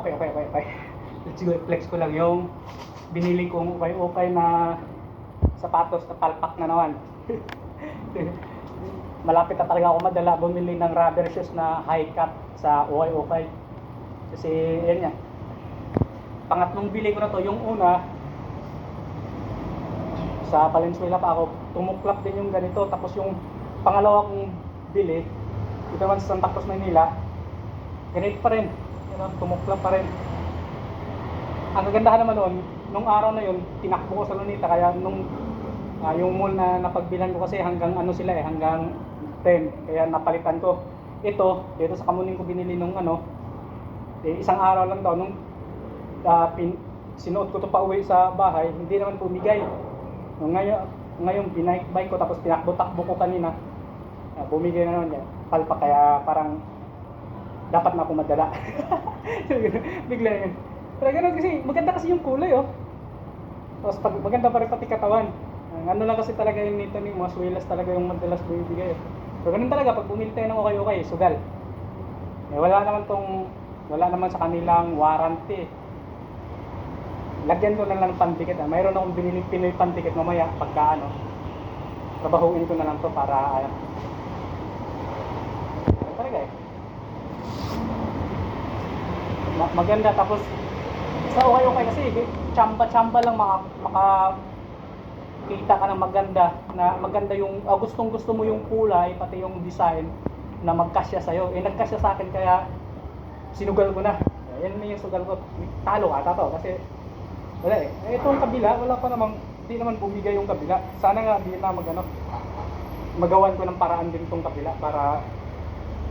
Okay. Let's go, flex ko lang yung binili kong ukay-ukay na sapatos na palpak na naman. Malapit na talaga ako madala bumili ng rubber shoes na high cut sa ukay-ukay. Kasi yan nga. Pangatlong bili ko na to. Yung una, sa Valenzuela pa ako, tumuklap din yung ganito. Tapos yung pangalawa kong bili, ito naman sa Santa Cruz, Manila, ganito pa rin. Tumuklap pa rin. Ang kagandahan naman noon, nung araw na yun, tinakbo ko sa Lunita. Kaya nung yung mall na napagbilan ko kasi hanggang ano sila hanggang 10. Kaya napalitan ko. Ito, dito sa Kamuning ko binili nung isang araw lang daw. Nung sinuot ko to pa uwi sa bahay, hindi naman bumigay. Nung ngayon binike ko tapos tinakbo-takbo ko kanina. Bumigay na naman yan. Palpa, kaya parang dapat na ako madala. Bigla yun. Pero ganun kasi, maganda kasi yung kulay Tapos maganda pa rin pati katawan. Ano lang kasi talaga yung nito ni mga swilas talaga yung madalas bibigay. So ganun talaga, pag bumili tayo ng okay, sugal. Wala naman sa kanilang warranty. Lagyan ko na lang pandikit. Mayroon akong binili Pinoy pandikit mamaya pagka trabahuin ko na lang to para talaga maganda. Tapos sa okay kasi chamba lang makakita ka ng maganda yung gustong-gusto mo yung kulay pati yung design na magkasya sa'yo. Nagkasya sa akin kaya sinugal ko na. Yan na yung sugal ko. Talo ata to kasi wala itong kabila wala pa namang, hindi naman bumigay yung kabila. Sana nga hindi na magawan ko ng paraan din tong kabila para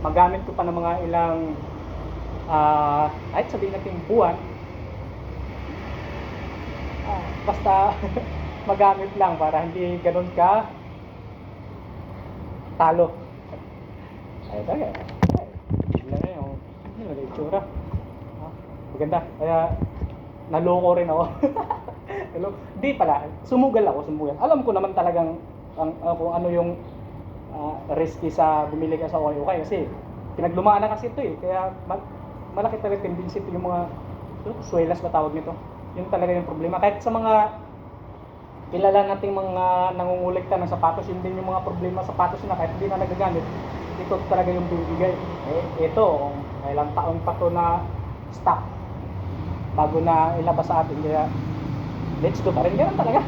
magamit ko pa ng mga ilang kahit sabihin natin buwan. Basta magamit lang para hindi ganun ka talo. Talaga. Bigla na yung itsura. Maganda. Kaya naloko rin ako. Di pala. Sumugal. Alam ko naman talagang kung ano yung risky sa bumili ka sa okay kasi pinaglumaan na kasi ito Kaya malaki talaga tendency yung mga swelas ba tawag nito. Yun talaga yung problema. Kahit sa mga kilala nating mga nangungulikta ng sapatos, yun din yung mga problema sa sapatos na kahit hindi na nagagamit, ito talaga yung bibigay. Ito, ilang taon pa to na stock bago na ilabas sa atin. Kaya let's go pa rin. Ganun talaga.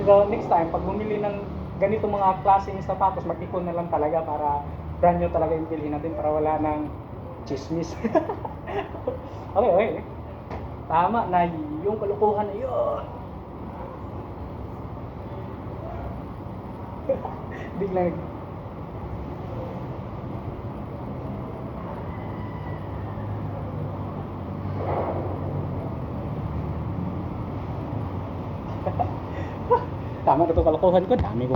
So next time, pag bumili ng ganito mga klaseng sapatos, mag-ipon na lang talaga para brand new talaga yung bilhin natin para wala ng chismis. Okay. Tama na yung kalukuhan na yun. Biglang tama na ito kalukuhan ko. Dami ko